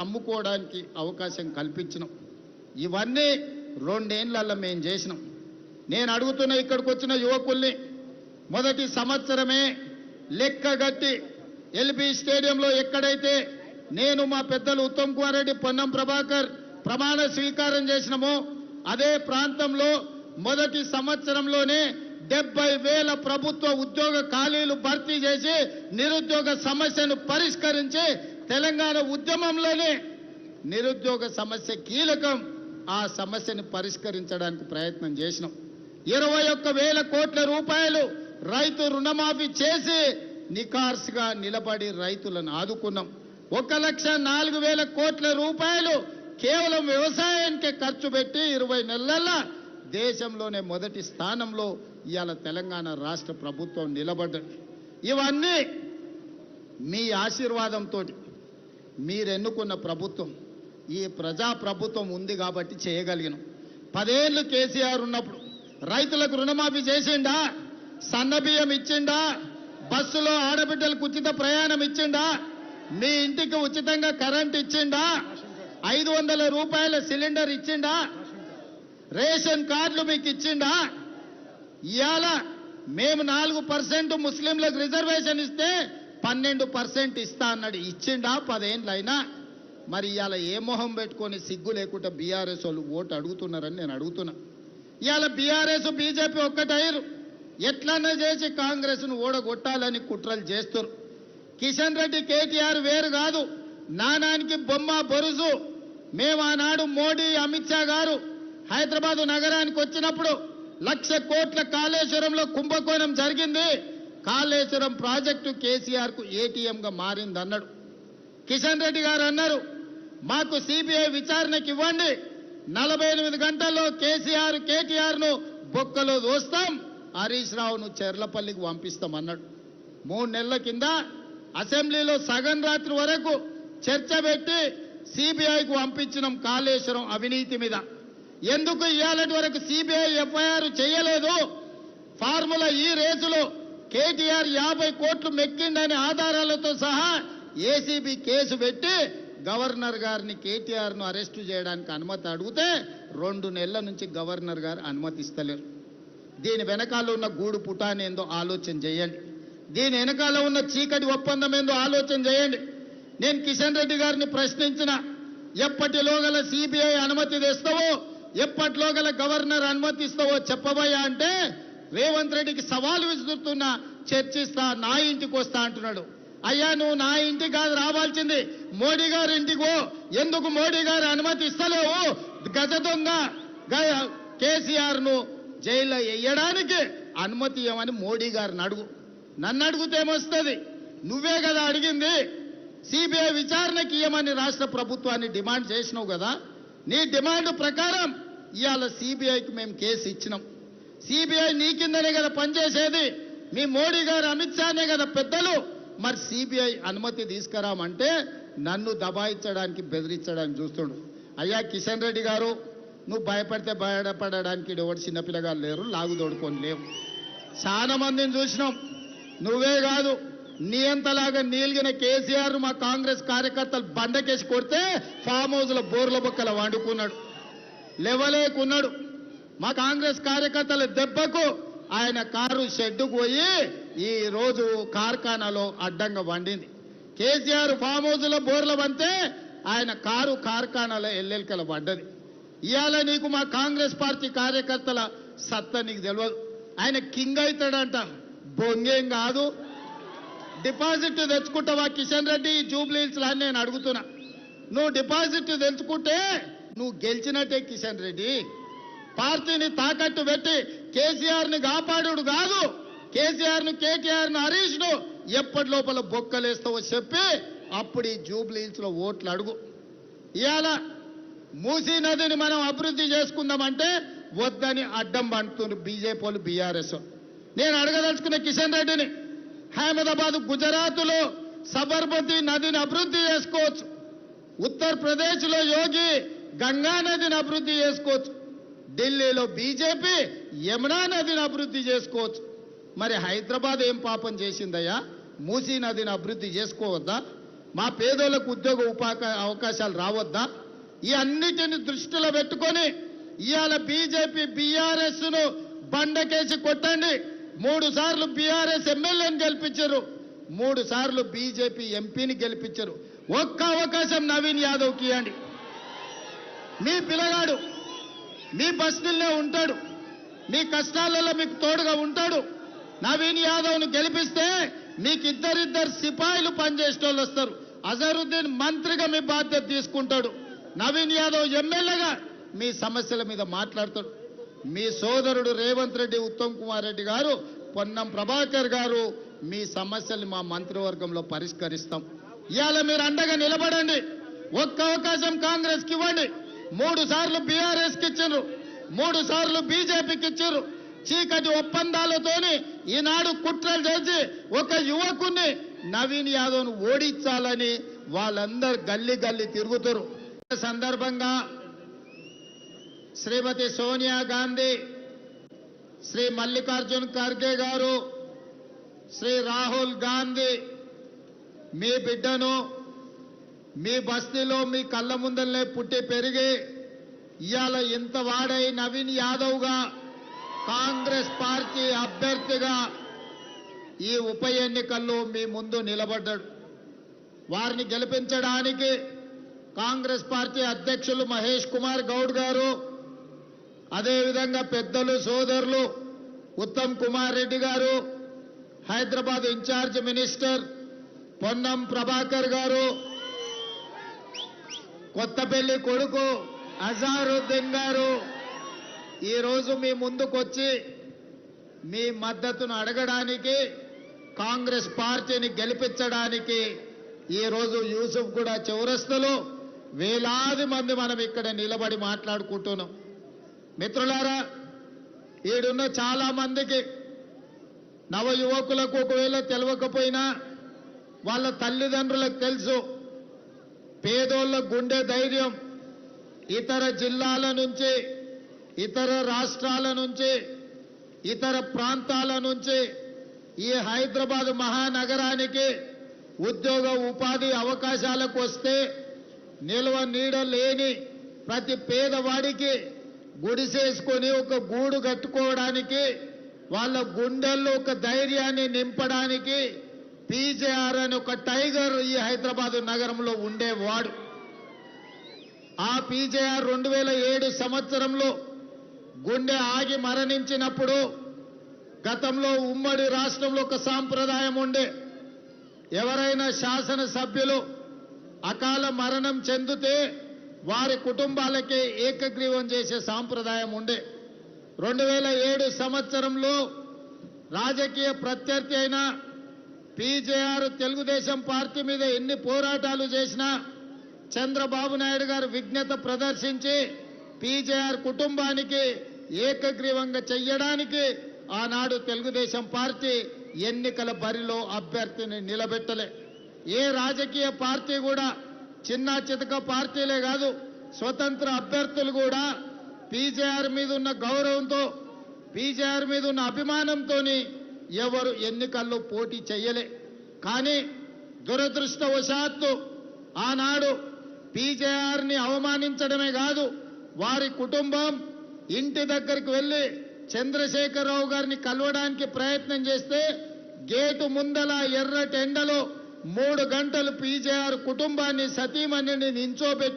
అమ్ముకోవడానికి అవకాశం కల్పించినాం. ఇవన్నీ 2 ఏళ్లలో మేము చేసినాం. నేను అడుగుతున్న ఇక్కడికి వచ్చిన యువకుల్ని మొదటి సంవత్సరమే లెక్కగట్టి ఎల్బీ స్టేడియంలో ఎక్కడైతే నేను మా పెద్దలు ఉత్తమ్ కుమార్ రెడ్డి, పొన్నం ప్రభాకర్ ప్రమాణ స్వీకారం చేసినామో అదే ప్రాంతంలో మొదటి సంవత్సరంలోనే 70,000 ప్రభుత్వ ఉద్యోగ ఖాళీలు భర్తీ చేసి నిరుద్యోగ సమస్యను పరిష్కరించి తెలంగాణ ఉద్యమంలోనే నిరుద్యోగ సమస్య కీలకం. ఆ సమస్యను పరిష్కరించడానికి ప్రయత్నం చేసినాం. 21,000 కోట్ల రూపాయలు రైతు రుణమాఫీ చేసి నికార్స్గా నిలబడి రైతులను ఆదుకున్నాం. 1,04,000 కోట్ల రూపాయలు కేవలం వ్యవసాయానికే ఖర్చు పెట్టి 20 నెలల్లో దేశంలోనే మొదటి స్థానంలో ఇవాళ తెలంగాణ రాష్ట్ర ప్రభుత్వం నిలబడ్డది. ఇవన్నీ మీ ఆశీర్వాదంతో మీరు ఎన్నుకున్న ప్రభుత్వం, ఈ ప్రజా ప్రభుత్వం ఉంది కాబట్టి చేయగలిగినాం. 10 ఏళ్ళు కేసీఆర్ ఉన్నప్పుడు రైతులకు రుణమాఫీ చేసిండా? సన్నబియ్యం ఇచ్చిండా? బస్సులో ఆడబిడ్డలకు ఉచిత ప్రయాణం ఇచ్చిండా? మీ ఇంటికి ఉచితంగా కరెంట్ ఇచ్చిండా? 500 రూపాయల సిలిండర్ ఇచ్చిండా? రేషన్ కార్డులు మీకు ఇచ్చిండా? ఇవాళ మేము 4% ముస్లింలకు రిజర్వేషన్ ఇస్తే 12% ఇస్తా అన్నాడు. ఇచ్చిండా? 10 ఏళ్ళైనా. మరి ఇవాళ ఏ మొహం పెట్టుకొని సిగ్గు లేకుండా బీఆర్ఎస్ వాళ్ళు ఓటు అడుగుతున్నారని నేను అడుగుతున్నా. ఇవాళ బీఆర్ఎస్ బీజేపీ ఒక్కటయ్యారు. ఎట్లన్నా చేసి కాంగ్రెస్ను ఓడగొట్టాలని కుట్రలు చేస్తారు. కిషన్ రెడ్డి, కేటీఆర్ వేరు కాదు, నానానికి బొమ్మ బొరుసు. మేము ఆనాడు మోడీ, అమిత్ షా గారు హైదరాబాదు నగరానికి వచ్చినప్పుడు 1,00,000 కోట్ల కాళేశ్వరంలో కుంభకోణం జరిగింది. కాళేశ్వరం ప్రాజెక్టు కేసీఆర్కు ఏటీఎంగా మారింది అన్నాడు. కిషన్ రెడ్డి గారు అన్నారు, మాకు సిబిఐ విచారణకి ఇవ్వండి, 48 గంటల్లో కేటీఆర్ను బొక్కలో దోస్తాం, హరీష్ రావును చెర్లపల్లికి పంపిస్తాం అన్నాడు. 3 నెలల కింద అసెంబ్లీలో సగం రాత్రి వరకు చర్చ పెట్టి సిబిఐకు పంపించినాం కాళేశ్వరం అవినీతి మీద. ఎందుకు ఇవాళటి వరకు సిబిఐ ఎఫ్ఐఆర్ చేయలేదు? ఫార్ములా ఈ రేసులో కేటీఆర్ 50 కోట్లు మెక్కిండని ఆధారాలతో సహా ఏసీబీ కేసు పెట్టి గవర్నర్ గారిని కేటీఆర్ను అరెస్టు చేయడానికి అనుమతి అడిగితే 2 నెలల నుంచి గవర్నర్ గారు అనుమతిస్తలేరు. దీని వెనకాల ఉన్న గూడు పుటాని ఏందో ఆలోచన చేయండి. దీని వెనకాల ఉన్న చీకటి ఒప్పందం ఏందో ఆలోచన చేయండి. నేను కిషన్ రెడ్డి గారిని ప్రశ్నించిన, ఎప్పటిలోగల సిబిఐ అనుమతి తెస్తావో, ఎప్పటిలోగల గవర్నర్ అనుమతిస్తావో చెప్పబోయా అంటే రేవంత్ రెడ్డికి సవాలు విసురుతున్నా, చర్చిస్తా, నా ఇంటికి వస్తా అంటున్నాడు. అయ్యా, నువ్వు నా ఇంటికి కాదు రావాల్సింది, మోడీ గారి ఇంటికో. ఎందుకు మోడీ గారు అనుమతి ఇస్తలేవు? గజ దొంగ కేసీఆర్ను జైల్లో వేయడానికి అనుమతి ఇవ్వమని మోడీ గారిని అడుగు. నన్ను అడుగుతే ఏమొస్తుంది? నువ్వే కదా అడిగింది. సిబిఐ విచారణకి ఇవ్వమని రాష్ట్ర ప్రభుత్వాన్ని డిమాండ్ చేసినావు కదా. నీ డిమాండ్ ప్రకారం ఇవాళ సిబిఐకి మేము కేసు ఇచ్చినాం. సిబిఐ నీ కిందనే కదా పనిచేసేది, మీ మోడీ గారు, అమిత్ షానే కదా పెద్దలు. మరి సిబిఐ అనుమతి తీసుకురామంటే నన్ను దబాయించడానికి, బెదిరించడానికి చూస్తుండు. అయ్యా కిషన్ రెడ్డి గారు, నువ్వు భయపడితే భయపడడానికి ఎవరు చిన్నపిల్లగారు లేరు, లాగు తోడుకొని లేవు. చాలా మందిని చూసినాం. నువ్వే కాదు, నీ అంతలాగా నీలిగిన కేసీఆర్ మా కాంగ్రెస్ కార్యకర్తలు బండకేసి కొడితే ఫామ్ హౌస్లో బోర్ల బొక్కల వండుకున్నాడు, లేవలేకున్నాడు. మా కాంగ్రెస్ కార్యకర్తల దెబ్బకు ఆయన కారు షెడ్డుకు పోయి ఈ రోజు కార్ఖానాలో అడ్డంగా వండింది. కేసీఆర్ ఫామ్ హౌస్లో బోర్ల వంతే ఆయన కారు కార్ఖానాలో ఎల్లెల్కల పడ్డది. ఇవాళ నీకు మా కాంగ్రెస్ పార్టీ కార్యకర్తల సత్తా నీకు తెలియదు. ఆయన కింగ్ అవుతాడంట, బొంగేం కాదు. డిపాజిట్ తెచ్చుకుంటావా కిషన్ రెడ్డి? జూబ్లీ హిల్స్ అని నేను అడుగుతున్నా. నువ్వు డిపాజిట్ తెచ్చుకుంటే నువ్వు గెలిచినట్టే కిషన్ రెడ్డి. పార్టీని తాకట్టు పెట్టి కేసీఆర్ని కాపాడు కాదు, కేసీఆర్ను, కేటీఆర్ను, హరీష్ను ఎప్పటి లోపల బొక్కలేస్తావో చెప్పి అప్పుడు ఈ జూబ్లీ హిల్స్లో ఓట్లు అడుగు. ఇవాళ మూసీ నదిని మనం అభివృద్ధి చేసుకుందామంటే వద్దని అడ్డం పండుతున్నారు బీజేపీ వాళ్ళు, బీఆర్ఎస్. నేను అడగదలుచుకున్న కిషన్ రెడ్డిని, అహ్మదాబాద్ గుజరాత్లో సబర్మతి నదిని అభివృద్ధి చేసుకోవచ్చు, ఉత్తరప్రదేశ్లో యోగి గంగా నదిని అభివృద్ధి చేసుకోవచ్చు, ఢిల్లీలో బీజేపీ యమునా నదిని అభివృద్ధి చేసుకోవచ్చు. మరి హైదరాబాద్ ఏం పాపం చేసిందయ్యా? మూసీ నదిని అభివృద్ధి చేసుకోవద్దా? మా పేదోళ్లకు ఉద్యోగ అవకాశాలు రావద్దా? ఈ అన్నిటిని దృష్టిలో పెట్టుకొని ఇవాళ బీజేపీ బీఆర్ఎస్ ను బండకేసి కొట్టండి. 3 సార్లు బీఆర్ఎస్ ఎమ్మెల్యేని గెలిపించారు, 3 సార్లు బీజేపీ ఎంపీని గెలిపించారు. ఒక్క అవకాశం నవీన్ యాదవ్కి ఇవ్వండి. మీ పిల్లగాడు మీ బస్తీల్లో ఉంటాడు, మీ కష్టాలలో మీకు తోడుగా ఉంటాడు. నవీన్ యాదవ్ను గెలిపిస్తే మీకు ఇద్దరిద్దరు సిపాయిలు పనిచేసేటోళ్ళు వస్తారు. అజరుద్దీన్ మంత్రిగా మీ బాధ్యత తీసుకుంటాడు. నవీన్ యాదవ్ ఎమ్మెల్యేగా మీ సమస్యల మీద మాట్లాడతాడు. మీ సోదరుడు రేవంత్ రెడ్డి, ఉత్తమ్ కుమార్ రెడ్డి గారు, పొన్నం ప్రభాకర్ గారు మీ సమస్యల్ని మా మంత్రివర్గంలో పరిష్కరిస్తాం. ఇవాళ మీరు అండగా నిలబడండి. ఒక్క అవకాశం కాంగ్రెస్కి ఇవ్వండి. 3 సార్లు బీఆర్ఎస్కి ఇచ్చారు, 3 సార్లు బీజేపీకి ఇచ్చారు. చీకటి ఒప్పందాలతోని ఈనాడు కుట్రలు చేసి ఒక యువకుని నవీన్ యాదవ్ను ఓడించాలని వాళ్ళందరూ గల్లీ గల్లీ తిరుగుతారు. సందర్భంగా శ్రీమతి సోనియా గాంధీ, శ్రీ మల్లికార్జున్ ఖర్గే గారు, శ్రీ రాహుల్ గాంధీ మీ బిడ్డను మీ బస్తీలో మీ కళ్ళ ముందరనే పుట్టి పెరిగి ఇవాళ ఇంత వాడై నవీన్ యాదవ్గా కాంగ్రెస్ పార్టీ అభ్యర్థిగా ఈ ఉప ఎన్నికల్లో మీ ముందు నిలబడ్డాడు. వారిని గెలిపించడానికి కాంగ్రెస్ పార్టీ అధ్యక్షులు మహేష్ కుమార్ గౌడ్ గారు, అదేవిధంగా పెద్దలు సోదరులు ఉత్తమ్ కుమార్ రెడ్డి గారు, హైదరాబాద్ ఇన్ఛార్జ్ మినిస్టర్ పొన్నం ప్రభాకర్ గారు, కొత్తపల్లి కొడుకు అజారుద్దీన్ గారు ఈరోజు మీ ముందుకొచ్చి మీ మద్దతును అడగడానికి, కాంగ్రెస్ పార్టీని గెలిపించడానికి ఈరోజు యూసుఫ్ కూడా చౌరస్తలో వేలాది మంది మనం ఇక్కడ నిలబడి మాట్లాడుకుంటున్నాం. మిత్రులారా, ఈడున్న చాలా మందికి నవ యువకులకు ఒకవేళ తెలియకపోయినా వాళ్ళ తల్లిదండ్రులకు తెలుసు. పేదోళ్ళ గుండె ధైర్యం ఇతర జిల్లాల నుంచి, ఇతర రాష్ట్రాల నుంచి, ఇతర ప్రాంతాల నుంచి ఈ హైదరాబాద్ మహానగరానికి ఉద్యోగ ఉపాధి అవకాశాలకు వస్తే నిల్వ నీడ లేని ప్రతి పేదవాడికి గుడిసేసుకొని ఒక గూడు కట్టుకోవడానికి, వాళ్ళ గుండెల్లో ఒక ధైర్యాన్ని నింపడానికి పీజేఆర్ అని ఒక టైగర్ ఈ హైదరాబాద్ నగరంలో ఉండేవాడు. ఆ పీజేఆర్ 2007 సంవత్సరంలో గుండె ఆగి మరణించినప్పుడు గతంలో ఉమ్మడి రాష్ట్రంలో ఒక సాంప్రదాయం ఉండే, ఎవరైనా శాసనసభ్యులు అకాల మరణం చెందితే వారి కుటుంబాలకే ఏకగ్రీవం చేసే సాంప్రదాయం ఉండే. 2007 సంవత్సరంలో రాజకీయ ప్రత్యర్థి అయిన పీజేఆర్ తెలుగుదేశం పార్టీ మీద ఎన్ని పోరాటాలు చేసినా చంద్రబాబు నాయుడు గారు విజ్ఞత ప్రదర్శించి పీజేఆర్ కుటుంబానికి ఏకగ్రీవంగా చెయ్యడానికి ఆనాడు తెలుగుదేశం పార్టీ ఎన్నికల బరిలో అభ్యర్థిని నిలబెట్టలే. ఏ రాజకీయ పార్టీ కూడా, చిన్న చితక పార్టీలే కాదు, స్వతంత్ర అభ్యర్థులు కూడా పీజేఆర్ మీద ఉన్న గౌరవంతో, పీజేఆర్ మీద ఉన్న అభిమానంతో ఎవరు ఎన్నికల్లో పోటీ చెయ్యలే. కానీ దురదృష్టవశాత్తు ఆనాడు పీజేఆర్ని అవమానించడమే కాదు, వారి కుటుంబం ఇంటి దగ్గరికి వెళ్ళి చంద్రశేఖరరావు గారిని కలవడానికి ప్రయత్నం చేస్తే గేటు ముందల ఎర్రటెండలో 3 గంటలు పీజేఆర్ కుటుంబాన్ని, సతీమణిని నించోబెట్టి